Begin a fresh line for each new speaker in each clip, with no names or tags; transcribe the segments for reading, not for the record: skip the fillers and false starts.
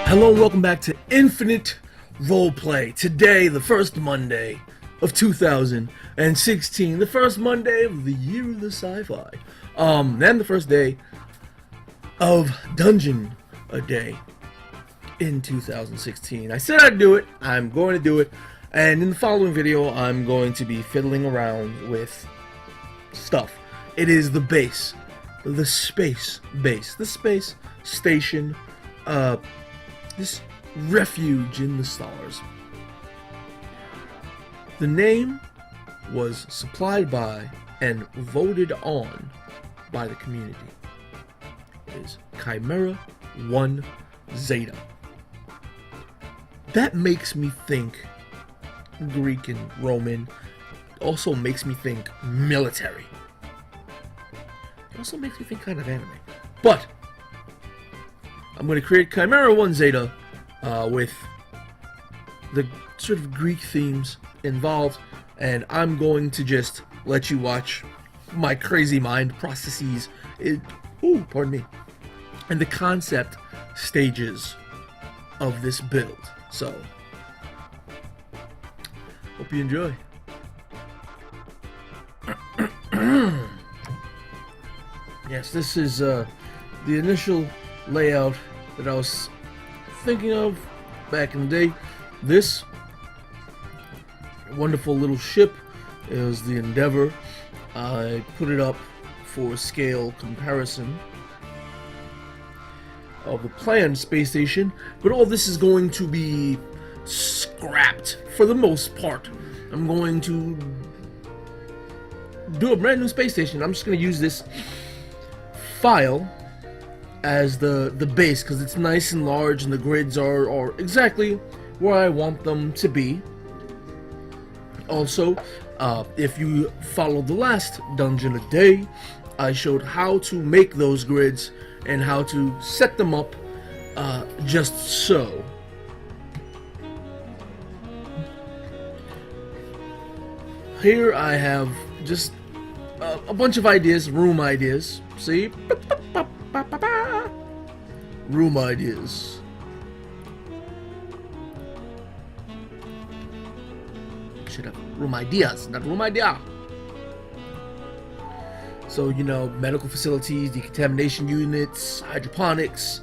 Hello and welcome back to Infinite Roleplay. Today, the first Monday of 2016, the first Monday of the year of the sci-fi, and the first day of Dungeon a Day in 2016. I said I'd do it, I'm going to do it, and in the following video, I'm going to be fiddling around with stuff. It is the base, the space base, the space station, this refuge in the stars. The name was supplied by and voted on by the community. It is Chimera 1 Zeta. That makes me think Greek and Roman. Also makes me think military. It also makes me think kind of anime. But I'm going to create Chimera 1 Zeta with the sort of Greek themes involved, and I'm going to just let you watch my crazy mind processes, pardon me, and the concept stages of this build. So, hope you enjoy. Yes, this is the initial layout that I was thinking of back in the day. This wonderful little ship is the Endeavor. I put it up for scale comparison of the planned space station, but all this is going to be scrapped for the most part. I'm going to do a brand new space station. I'm just going to use this file as the base because it's nice and large and the grids are exactly where I want them to be. Also, if you followed the last Dungeon a Day, I showed how to make those grids and how to set them up just so. Here I have just a bunch of ideas, room ideas. See? Room ideas. Should have room ideas, not room idea. So, you know, medical facilities, decontamination units, hydroponics,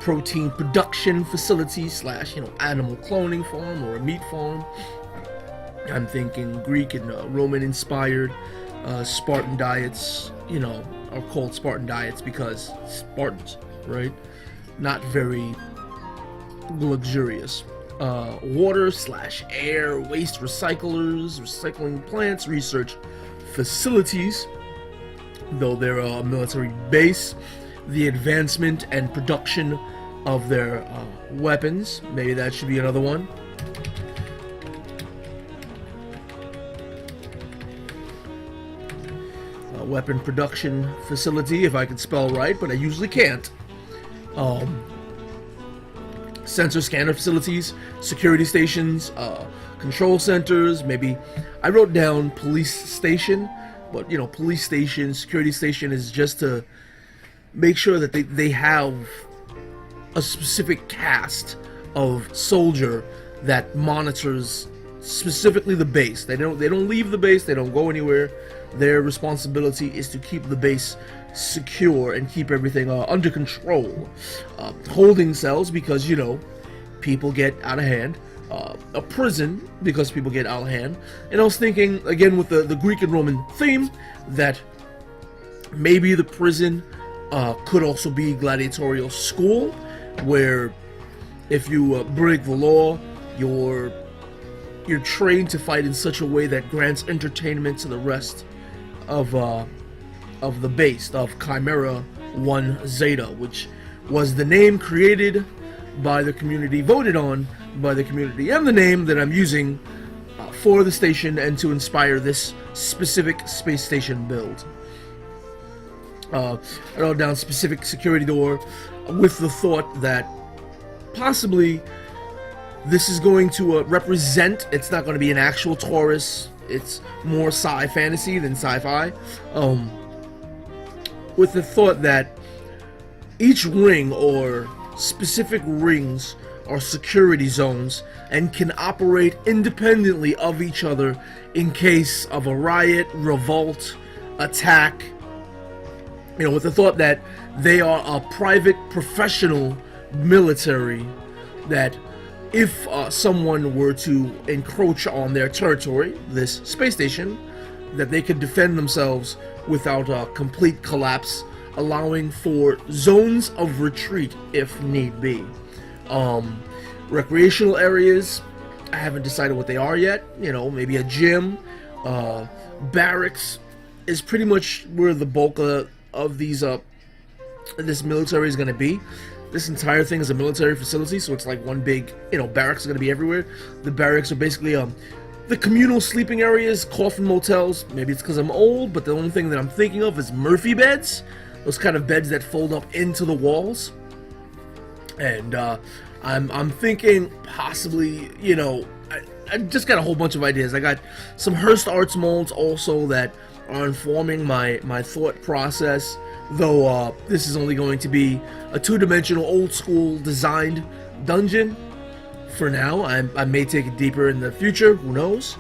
protein production facilities / animal cloning farm or a meat farm. I'm thinking Greek and Roman inspired Spartan diets, are called Spartan diets because Spartans, right? Not very luxurious. Water / air, waste recyclers, recycling plants, research facilities, though they're a military base, the advancement and production of their weapons. Maybe that should be another one. Weapon production facility, if I can spell right, but I usually can't. Sensor scanner facilities, security stations, control centers, maybe. I wrote down police station, but police station, security station is just to make sure that they have a specific cast of soldier that monitors specifically the base. They don't leave the base, they don't go anywhere. Their responsibility is to keep the base secure and keep everything under control. Holding cells because people get out of hand. A prison because people get out of hand. And I was thinking again with the Greek and Roman theme that maybe the prison could also be gladiatorial school, where if you break the law, you're trained to fight in such a way that grants entertainment to the rest of the base of Chimera 1 Zeta, which was the name created by the community, voted on by the community, and the name that I'm using for the station and to inspire this specific space station build. I wrote down specific security door with the thought that possibly this is going to represent, it's not going to be an actual Taurus, it's more sci-fantasy than sci-fi, with the thought that each ring or specific rings or security zones and can operate independently of each other in case of a riot, revolt, attack. With the thought that they are a private, professional military that if someone were to encroach on their territory, this space station, that they could defend themselves without a complete collapse, allowing for zones of retreat if need be. Recreational areas, I haven't decided what they are yet. Maybe a gym, barracks is pretty much where the bulk of these this military is going to be. This entire thing is a military facility, so it's like one big, barracks are going to be everywhere. The barracks are basically the communal sleeping areas, coffin motels. Maybe it's because I'm old, but the only thing that I'm thinking of is Murphy beds, those kind of beds that fold up into the walls. And I'm thinking possibly, I just got a whole bunch of ideas. I got some Hearst Arts molds also that are informing my thought process, though this is only going to be a two-dimensional, old-school designed dungeon for now. I may take it deeper in the future, who knows.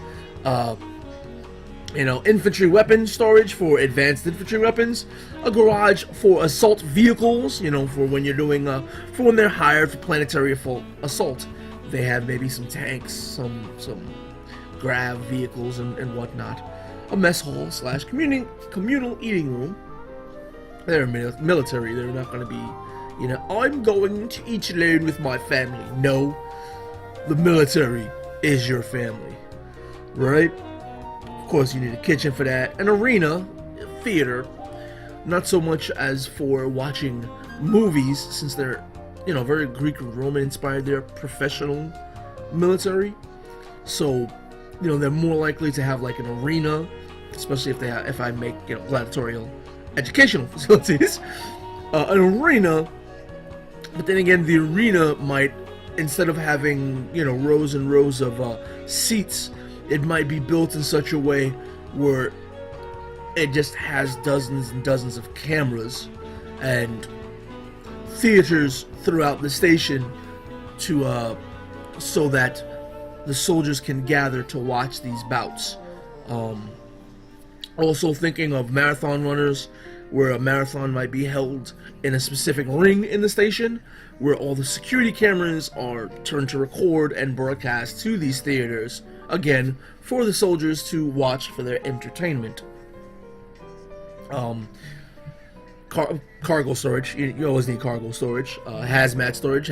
Infantry weapon storage for advanced infantry weapons, a garage for assault vehicles, for when you're doing, for when they're hired for planetary assault. They have maybe some tanks, some grav vehicles and whatnot. A mess hall / communal eating room. They're military. They're not going to be, I'm going to eat alone with my family. No, the military is your family, right? Of course, you need a kitchen for that. An arena, theater, not so much as for watching movies, since they're, very Greek and Roman inspired. They're professional military, so they're more likely to have like an arena, especially if I make gladiatorial educational facilities, an arena. But then again, the arena might, instead of having rows and rows of seats, it might be built in such a way where it just has dozens and dozens of cameras and theaters throughout the station to so that the soldiers can gather to watch these bouts. Also thinking of marathon runners, where a marathon might be held in a specific ring in the station, where all the security cameras are turned to record and broadcast to these theaters, again, for the soldiers to watch for their entertainment. Cargo storage, you always need cargo storage. Hazmat storage,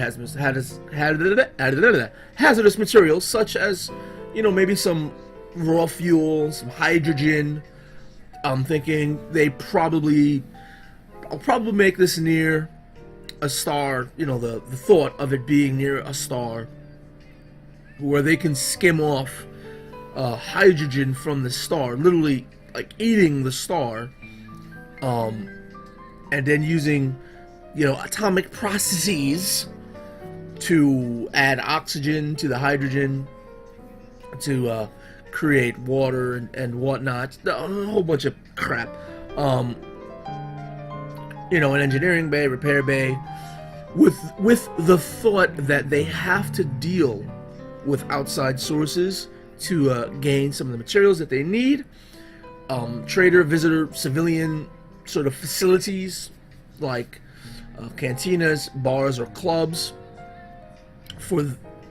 hazardous materials such as, maybe some raw fuel, some hydrogen. I'm thinking I'll probably make this near a star, the thought of it being near a star, where they can skim off hydrogen from the star, literally like eating the star, and then using, atomic processes to add oxygen to the hydrogen to create water and whatnot, a whole bunch of crap. An engineering bay, repair bay, with the thought that they have to deal with outside sources to gain some of the materials that they need. Trader, visitor, civilian sort of facilities like cantinas, bars, or clubs for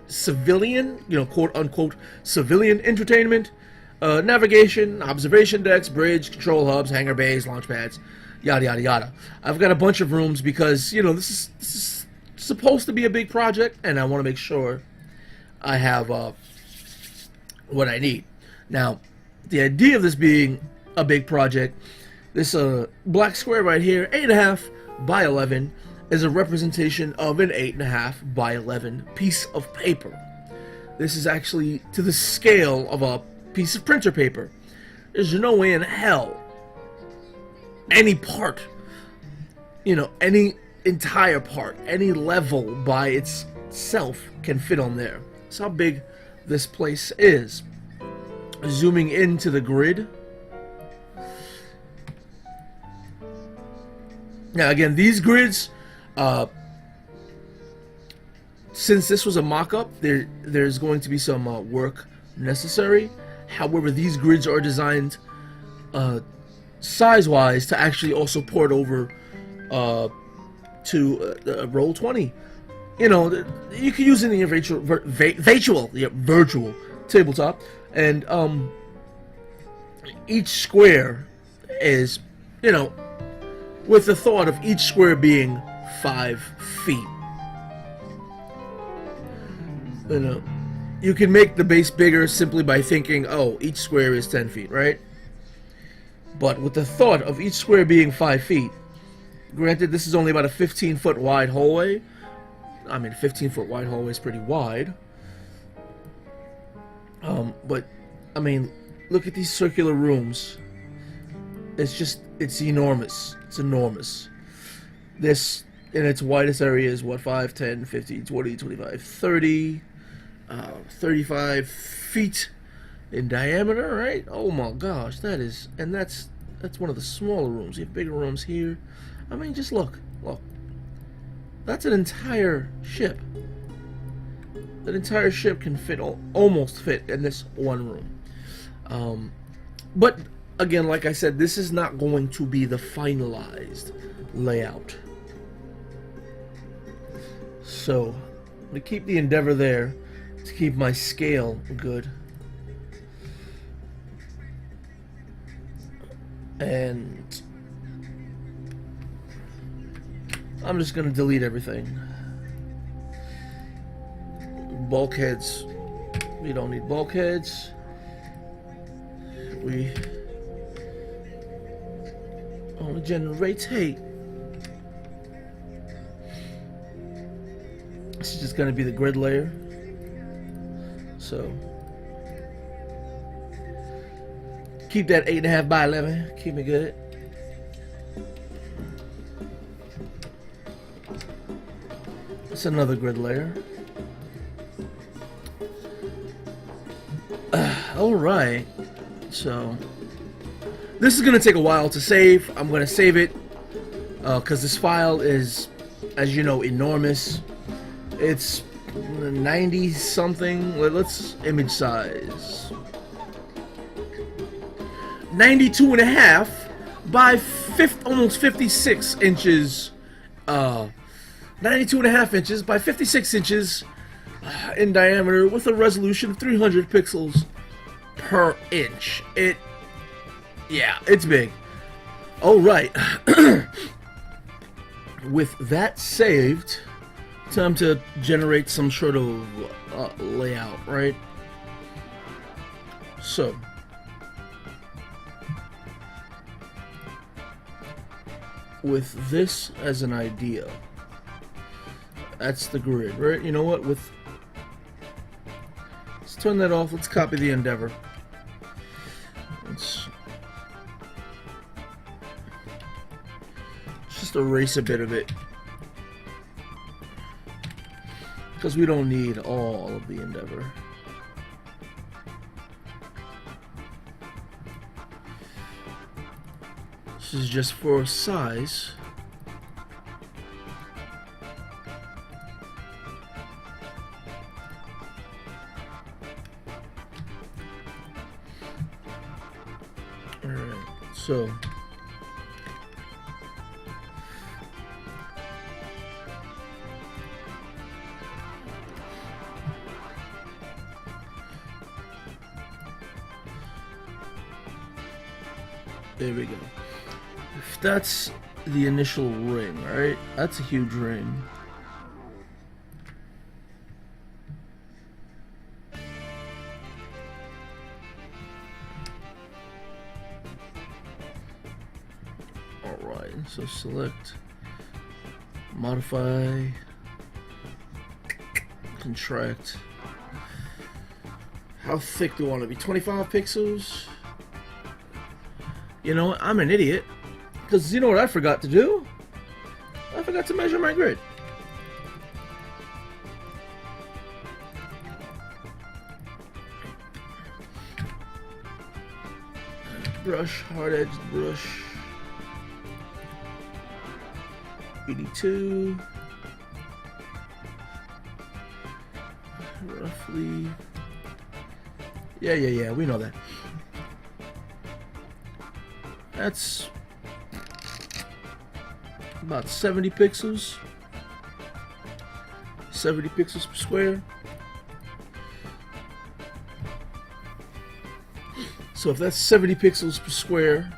civilian, quote unquote, civilian entertainment, navigation, observation decks, bridge, control hubs, hangar bays, launch pads, yada yada yada. I've got a bunch of rooms because this is supposed to be a big project, and I want to make sure I have what I need. Now, the idea of this being a big project, this black square right here, 8.5 by 11, is a representation of an 8.5 by 11 piece of paper. This is actually to the scale of a piece of printer paper. There's no way in hell any part, any entire part, any level by itself can fit on there. That's how big this place is. Zooming into the grid. Now again, these grids, since this was a mock-up, there's going to be some work necessary. However, these grids are designed size-wise to actually also port over to Roll20. You know, you can use it in your virtual tabletop, and each square is, you know, with the thought of each square being 5 feet. You know, you can make the base bigger simply by thinking, oh, each square is 10 feet, right? But with the thought of each square being 5 feet, granted, this is only about a 15-foot wide hallway. I mean, 15-foot wide hallway is pretty wide. But, I mean, look at these circular rooms. It's enormous. It's enormous. This, in its widest area, is what, 5, 10, 15, 20, 25, 30, 35 feet in diameter, right? Oh my gosh, that's one of the smaller rooms. You have bigger rooms here. I mean, just look. That's an entire ship. That entire ship can almost fit in this one room. But again, like I said, this is not going to be the finalized layout. So, I'm going to keep the Endeavor there to keep my scale good. And I'm just going to delete everything. Bulkheads. We don't need bulkheads. We only generate 8. This is just going to be the grid layer. So keep that 8.5 by 11. Keep me good. It's another grid layer. Alright. So this is going to take a while to save. I'm going to save it because this file is, as you know, enormous. It's 90 something. Let's image size. 92.5 by almost 56 inches. 92.5 inches by 56 inches in diameter with a resolution of 300 pixels per inch. Yeah, it's big. Alright. With that saved, time to generate some sort of layout, right? So, with this as an idea, that's the grid, right? You know what? Let's turn that off. Let's copy the Endeavor. Let's just erase a bit of it, because we don't need all of the Endeavor. This is just for size. Alright, so there we go. If that's the initial ring, right? That's a huge ring. Alright, so select, modify, contract. How thick do I want to be? 25 pixels? You know what? I'm an idiot. Because you know what I forgot to do? I forgot to measure my grid. Brush, hard edged brush. 82. roughly. Yeah, we know that. That's about 70 pixels. 70 pixels per square. So if that's 70 pixels per square,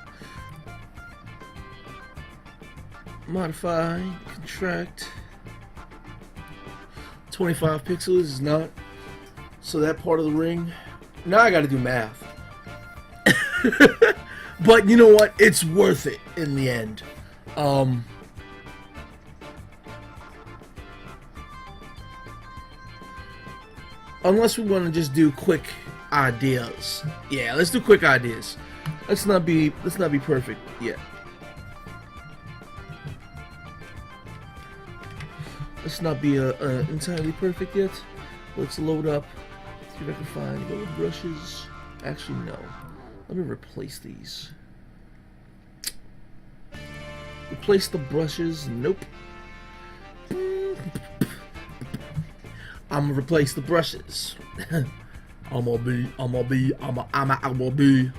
modify, contract, 25 pixels is not. So that part of the ring, now I gotta do math. But you know what? It's worth it in the end. Unless we want to just do quick ideas. Yeah, let's do quick ideas. Let's not be perfect yet. Let's not be entirely perfect yet. Let's load up. See if I can find little brushes. Actually, no. Let me replace these. Replace the brushes. Nope. I'm gonna replace the brushes. I'm gonna be.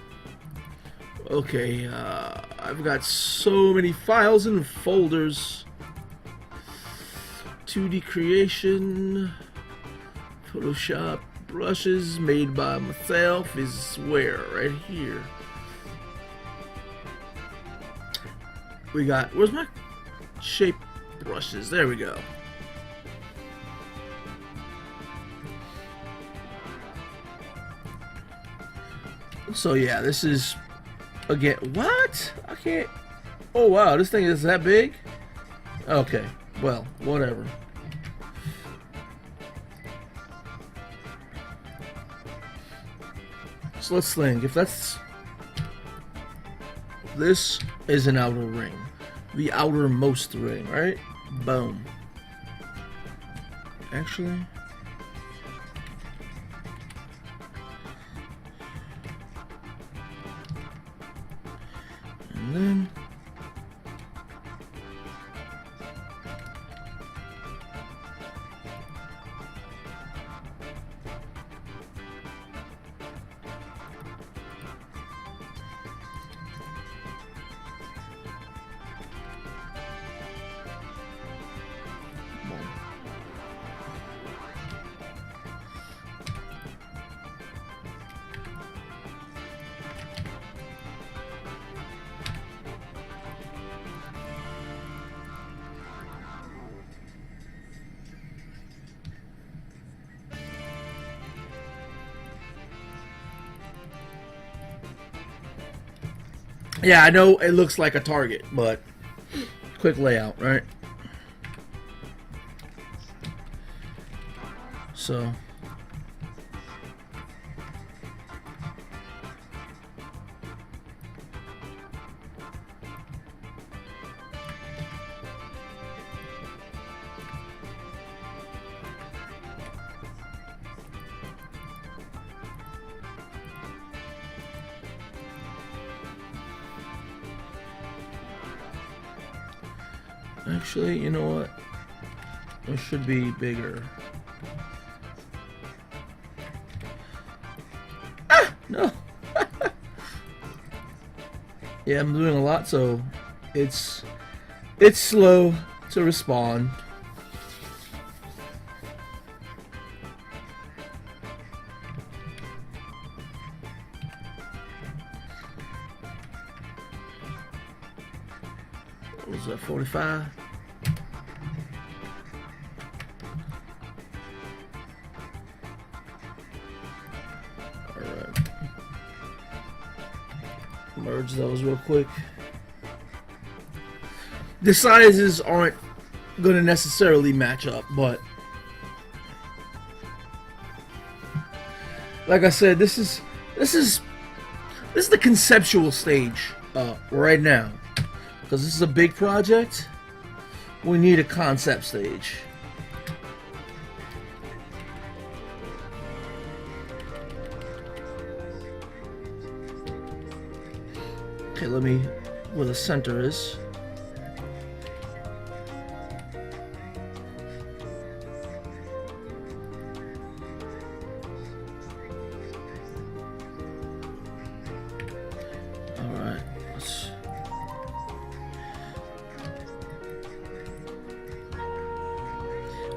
Okay, I've got so many files and folders. 2D creation, Photoshop, brushes made by myself is where? Right here. We got, where's my shape brushes? There we go. So yeah, this is, again, what? I can't, oh wow, this thing is that big? Okay, well, whatever. So let's think, if that's, this is an outer ring. The outermost ring, right? Boom. Actually, and then yeah, I know it looks like a target, but quick layout, right? So actually, you know what? It should be bigger. Ah! No! Yeah, I'm doing a lot, so it's slow to respond. What was that, 45? Merge those real quick. The sizes aren't going to necessarily match up, but like I said, this is the conceptual stage right now, because this is a big project. We need a concept stage. Okay, let me, where the center is.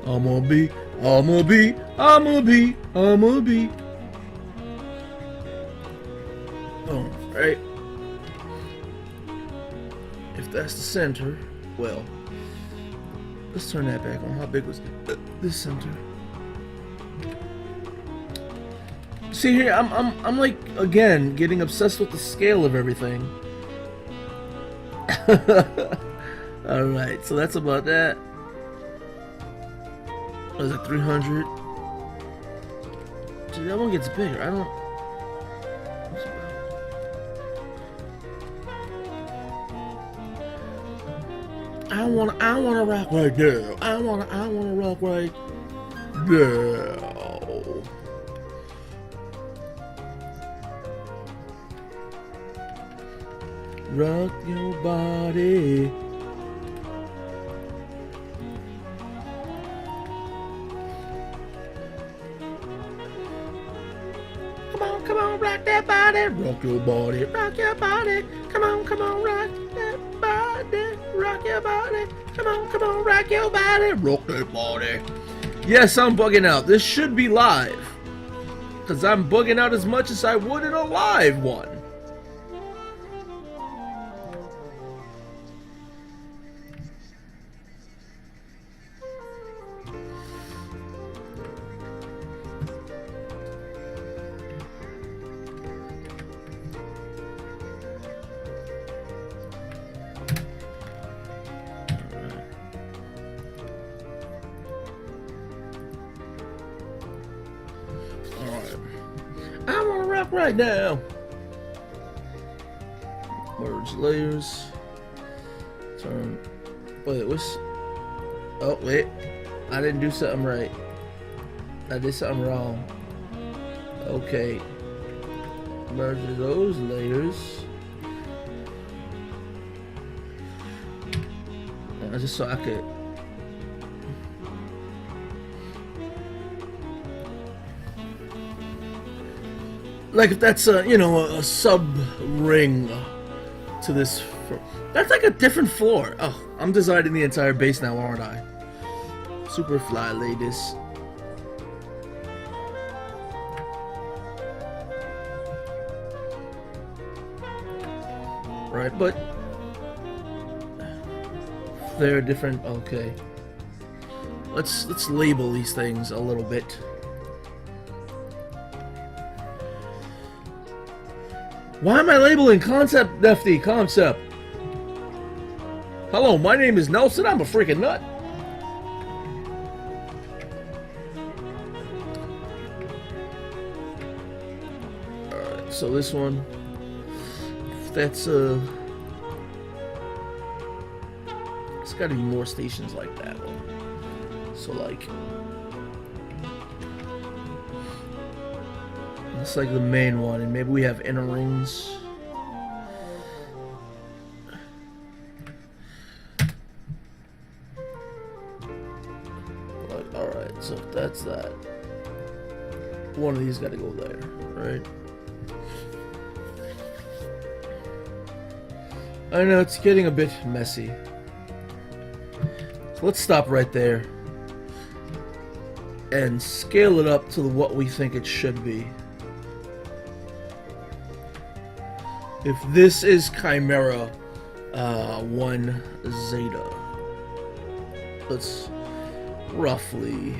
I'm a bee, I'm a bee, I'm a bee, I'm a bee. Oh, right. If that's the center, well, let's turn that back on. How big was this center? See here, I'm like again getting obsessed with the scale of everything. All right, so that's about that. Was it 300? See, that one gets bigger. I don't. I wanna rock right there. I wanna rock right there. Rock your body. Come on, rock that body. Rock your body, rock your body. Come on, rock that body. Rock your body. Come on, rock your body. Rock that body. Yes, I'm bugging out. This should be live. Because I'm bugging out as much as I would in a live one. I wanna rock right now. Merge layers. Turn. Wait, what's. Oh, wait. I didn't do something right. I did something wrong. Okay. Merge those layers. Just so I could. Like if that's a, you know, a sub ring to this, that's like a different floor. Oh, I'm designing the entire base now, aren't I? Superfly ladies. Right, but they're different. Okay, let's label these things a little bit. Why am I labeling concept, Nefty? Concept. Hello, my name is Nelson. I'm a freaking nut. Alright, so this one. That's it's gotta be more stations like that one. So like it's like the main one, and maybe we have inner rings. Like, alright, so that's that. One of these gotta go there, right? I know it's getting a bit messy. So let's stop right there and scale it up to what we think it should be. If this is Chimera 1 Zeta, let's roughly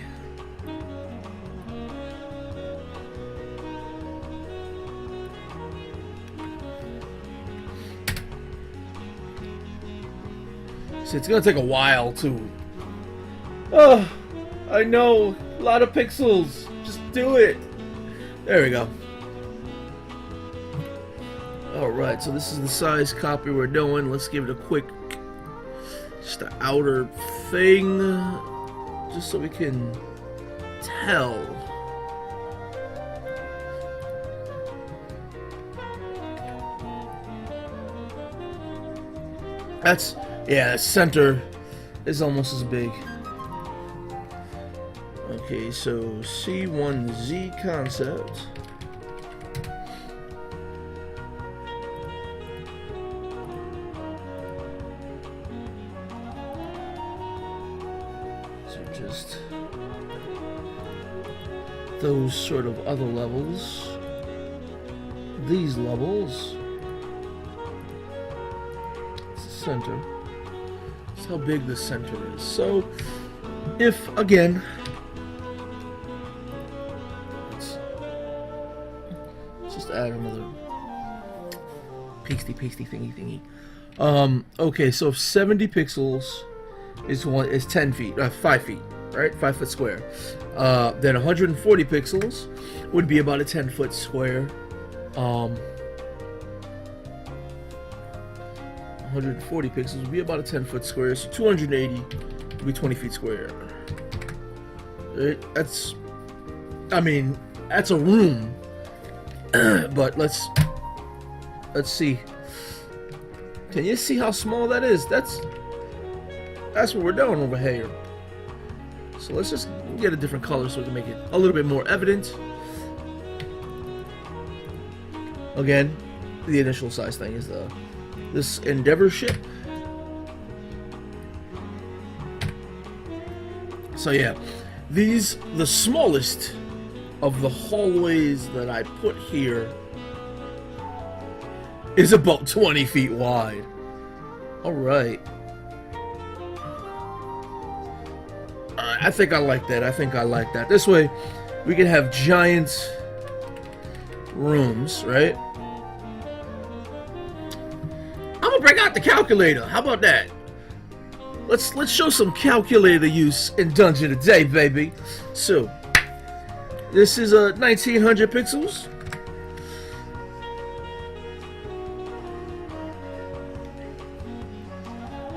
see, it's gonna take a while too. Oh, I know, a lot of pixels. Just do it. There we go. Alright, so this is the size copy we're doing. Let's give it a quick, just the outer thing, just so we can tell. That's, yeah, center is almost as big. Okay, so C1Z concept. These are just those sort of other levels. These levels. It's the center. That's how big the center is. So, if again, let's just add another pasty thingy. Okay, so if 70 pixels is 10 feet, 5 feet, right? 5 foot square. Then 140 pixels would be about a 10-foot square. 140 pixels would be about a 10-foot square. So 280 would be 20 feet square. Right? That's a room. But let's see. Can you see how small that is? That's what we're doing over here. So let's just get a different color so we can make it a little bit more evident. Again, the initial size thing is this Endeavor ship. So yeah, the smallest of the hallways that I put here is about 20 feet wide. Alright. I think I like that. This way, we can have giant rooms, right? I'm gonna bring out the calculator. How about that? Let's show some calculator use in Dungeon today, baby. So, this is 1900 pixels.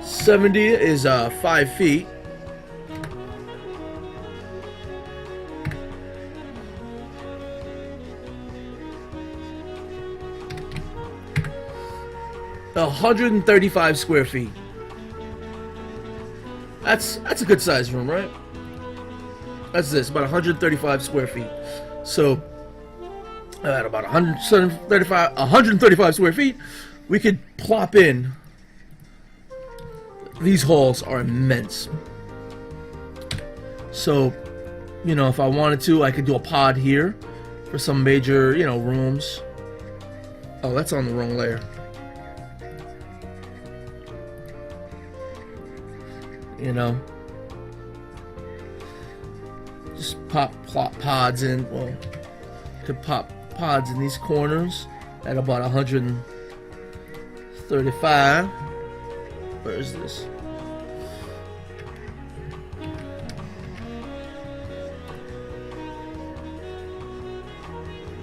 $70 is 5 feet. $135 square feet. That's a good size room, right? That's about 135 square feet. So at about 135 square feet, we could plop in. These halls are immense. So, if I wanted to, I could do a pod here for some major, rooms. Oh, that's on the wrong layer. Just plop pods in. Well, could pop pods in these corners at about 135. Where is this?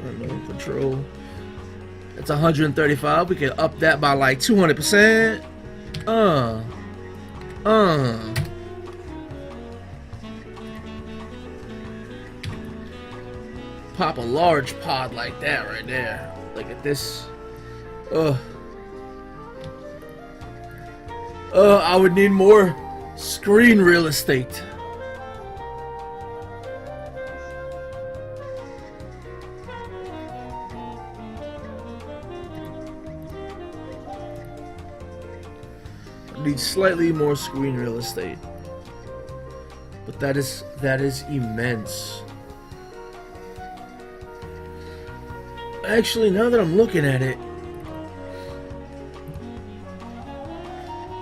Remote control. It's 135. We can up that by like 200%. Pop a large pod like that right there. Look at this. I would need more screen real estate. I need slightly more screen real estate. But that is immense. Actually, now that I'm looking at it,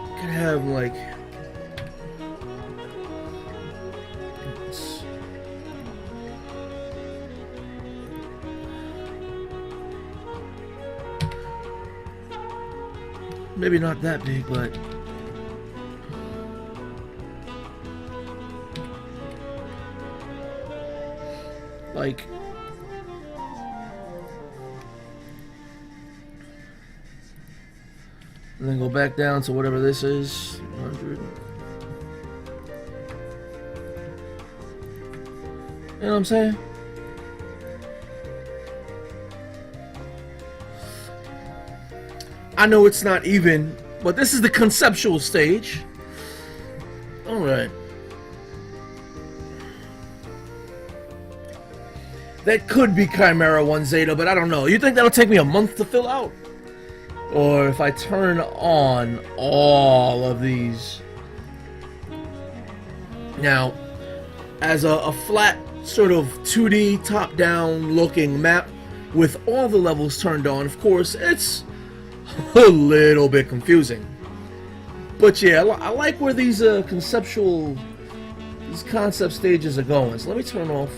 I could have like maybe not that big, but like and then go back down to whatever this is, 100. You know what I'm saying? I know it's not even, but this is the conceptual stage. Alright. That could be Chimera 1 Zeta, but I don't know. You think that'll take me a month to fill out? Or if I turn on all of these, Now, as a flat sort of 2D top-down looking map with all the levels turned on, of course, it's a little bit confusing. But yeah, I like where these these concept stages are going. So let me turn off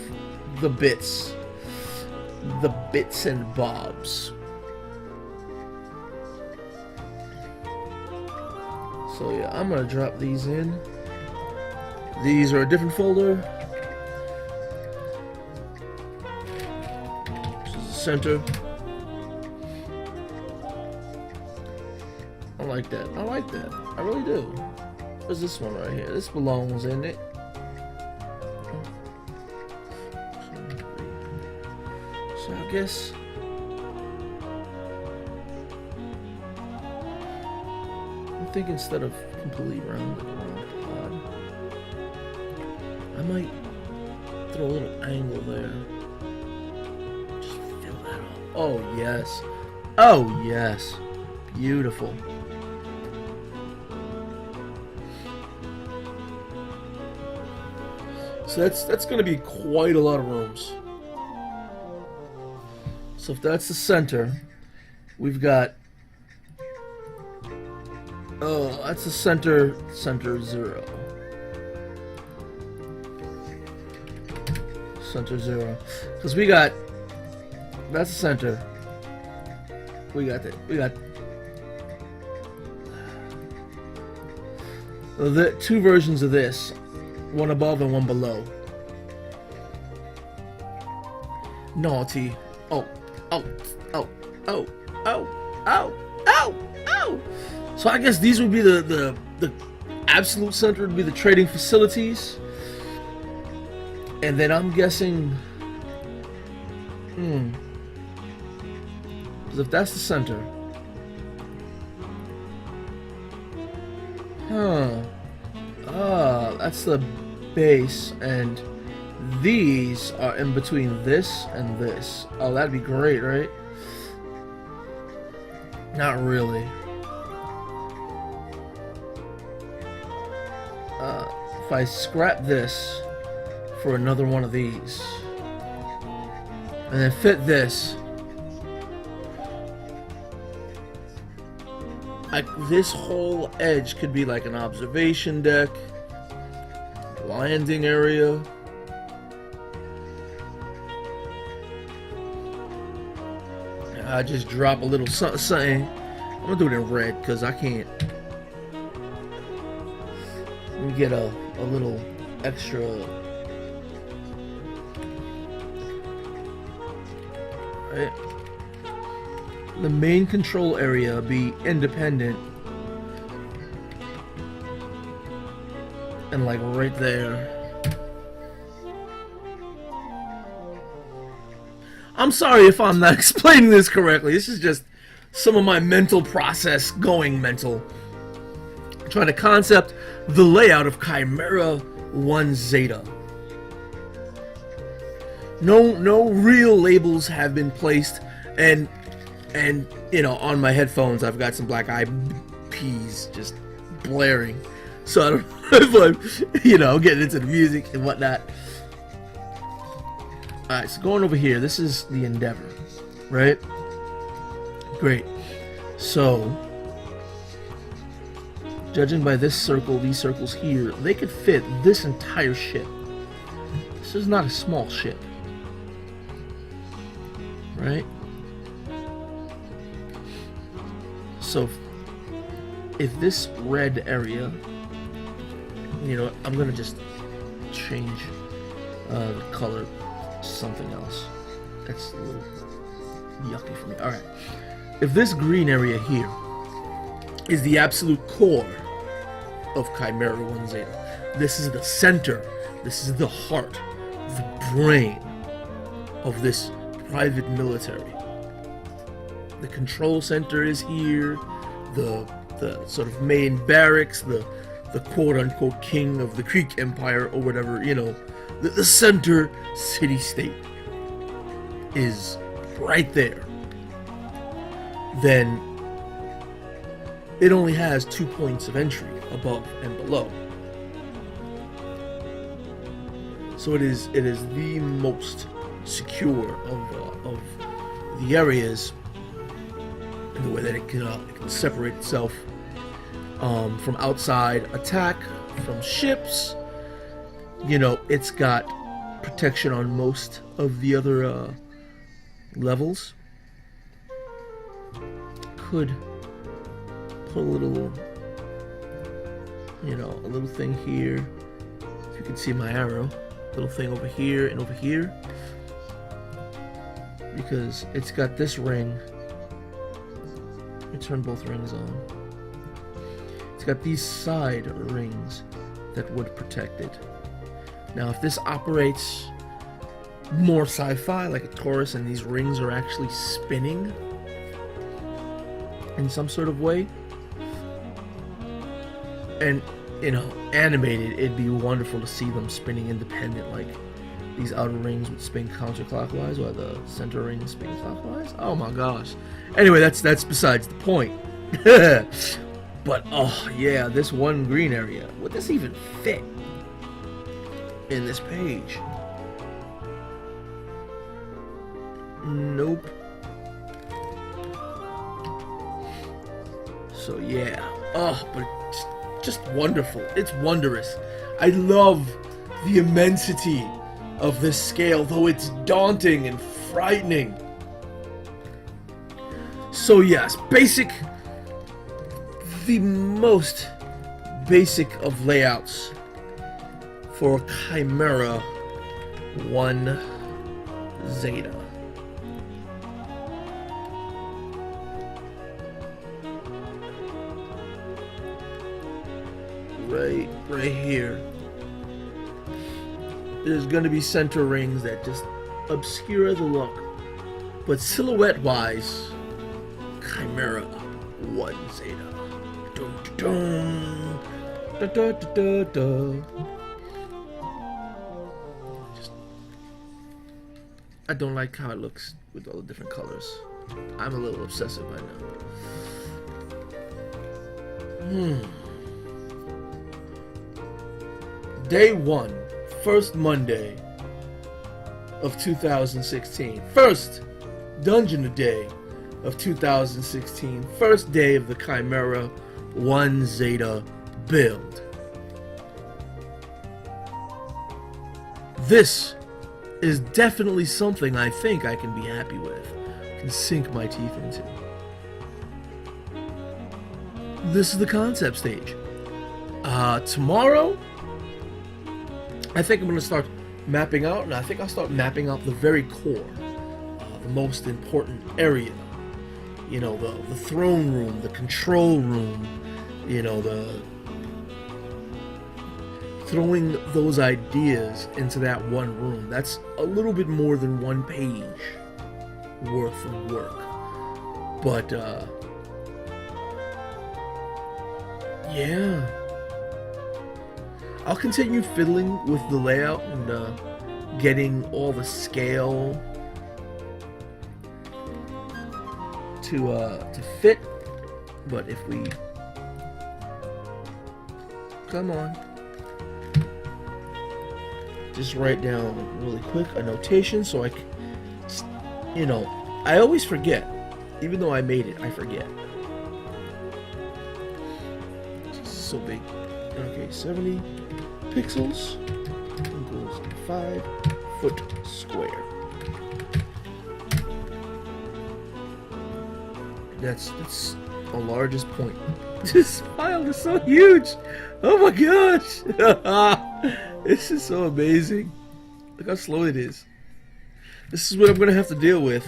the bits and bobs. So yeah, I'm gonna drop these in. These are a different folder. This is the center. I like that. I like that. I really do. What's this one right here? This belongs in it. So I guess I think instead of completely round pod, I might throw a little angle there. Just fill that up. Oh yes. Oh yes. Beautiful. So that's going to be quite a lot of rooms. So if that's the center, we've got, oh, that's the center 0. Center 0. Because we got, that's the center. We got the two versions of this. One above and one below. Naughty. Oh. So I guess these would be the absolute center would be the trading facilities. And then I'm guessing, because if that's the center, that's the base, and these are in between this and this. Oh, that'd be great, right? Not really. If I scrap this for another one of these, and then fit this, like this whole edge could be like an observation deck, landing area. I just drop a little something. I'm gonna do it in red because I can't. Let me get a little extra. Right. The main control area be independent, and like right there. I'm sorry if I'm not explaining this correctly. This is just some of my mental process going mental. I'm trying to concept the layout of Chimera 1 Zeta. No real labels have been placed, and you know, on my headphones I've got some black eyed peas just blaring. So I don't know if I'm, you know, getting into the music and whatnot. Alright, so going over here, this is the Endeavor, right? Great. So, judging by this circle, these circles here, they could fit this entire ship. This is not a small ship. Right? So, if this red area, you know, I'm gonna just change the color. Something else. That's a little yucky for me. Alright. If this green area here is the absolute core of Chimera 1 Zeta, this is the center, this is the heart, the brain of this private military. The control center is here, the sort of main barracks, the quote-unquote king of the Greek Empire or whatever, you know, the center city-state is right there. Then it only has 2 points of entry, above and below. So it is the most secure of the areas in the way that it can separate itself from outside attack, from ships. It's got protection on most of the other levels. Could put a little, a little thing here. If you can see my arrow, little thing over here and over here, because it's got this ring. Let me turn both rings on. It's got these side rings that would protect it. Now, if this operates more sci-fi, like a torus, and these rings are actually spinning in some sort of way, and animated, it'd be wonderful to see them spinning independent, like these outer rings would spin counterclockwise while the center ring spins clockwise. Oh my gosh. Anyway, that's besides the point. But oh yeah, this one green area, would this even fit in this page? Nope. So yeah, but it's just wonderful. It's wondrous. I love the immensity of this scale, though it's daunting and frightening. So yes, the most basic of layouts for Chimera 1 Zeta. Right here. There's going to be center rings that just obscure the look. But silhouette-wise, Chimera 1 Zeta. Dun, dun, dun, dun, dun, dun. I don't like how it looks with all the different colors. I'm a little obsessive, I know. Day 1, first Monday of 2016. First dungeon a day of 2016. First day of the Chimera 1 Zeta build. This is definitely something I think I can be happy with, can sink my teeth into. This is the concept stage. Tomorrow, I think I'm going to start mapping out, and I think I'll start mapping out the very core, the most important area. The throne room, the control room, the throwing those ideas into that one room. That's a little bit more than one page worth of work. But, yeah. I'll continue fiddling with the layout and getting all the scale to fit. But if we come on, just write down really quick a notation so I always forget. Even though I made it, I forget. It's so big. Okay, 70 pixels equals 5 foot square. That's the largest point. This file is so huge. Oh my gosh. This is so amazing. Look how slow it is. This is what I'm going to have to deal with,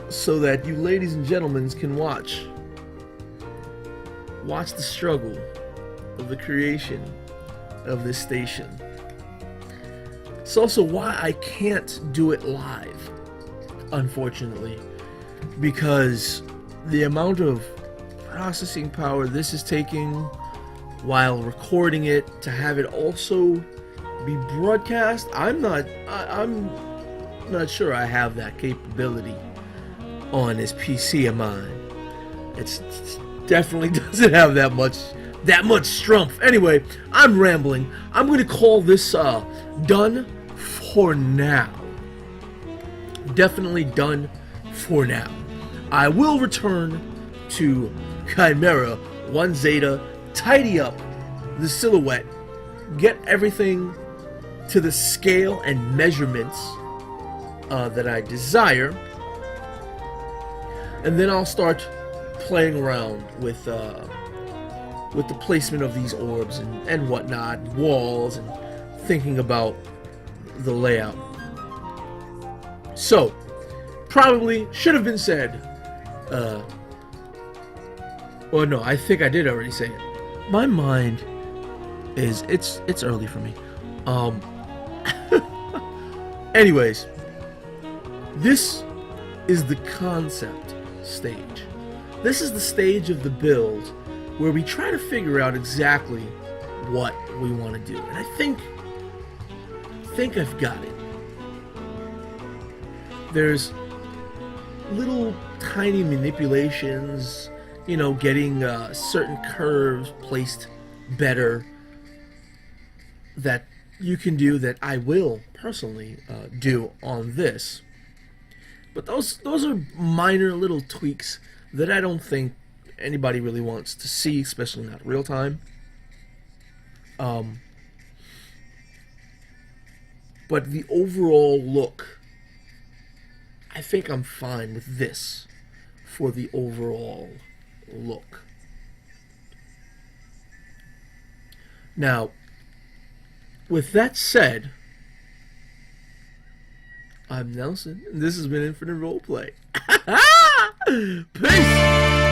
so that you ladies and gentlemen can watch the struggle of the creation of this station. It's also why I can't do it live, unfortunately, because the amount of processing power this is taking while recording it, to have it also be broadcast, I'm not sure I have that capability on this PC of mine. It definitely doesn't have that much that much strumph. Anyway, I'm rambling. I'm going to call this done for now. Definitely done for now. I will return to Chimera 1 Zeta, tidy up the silhouette, get everything to the scale and measurements that I desire, and then I'll start playing around with the placement of these orbs and whatnot, walls, and thinking about the layout. So, probably should have been said, well, no, I think I did already say it. My mind is, it's early for me. Anyways, this is the concept stage. This is the stage of the build where we try to figure out exactly what we want to do. And I think I've got it. There's little tiny manipulations, you know, getting certain curves placed better that you can do, that I will personally do on this. But those are minor little tweaks that I don't think anybody really wants to see, especially not real time. But the overall look, I think I'm fine with this for the overall look. Now, with that said, I'm Nelson, and this has been Infinite Roleplay. Peace!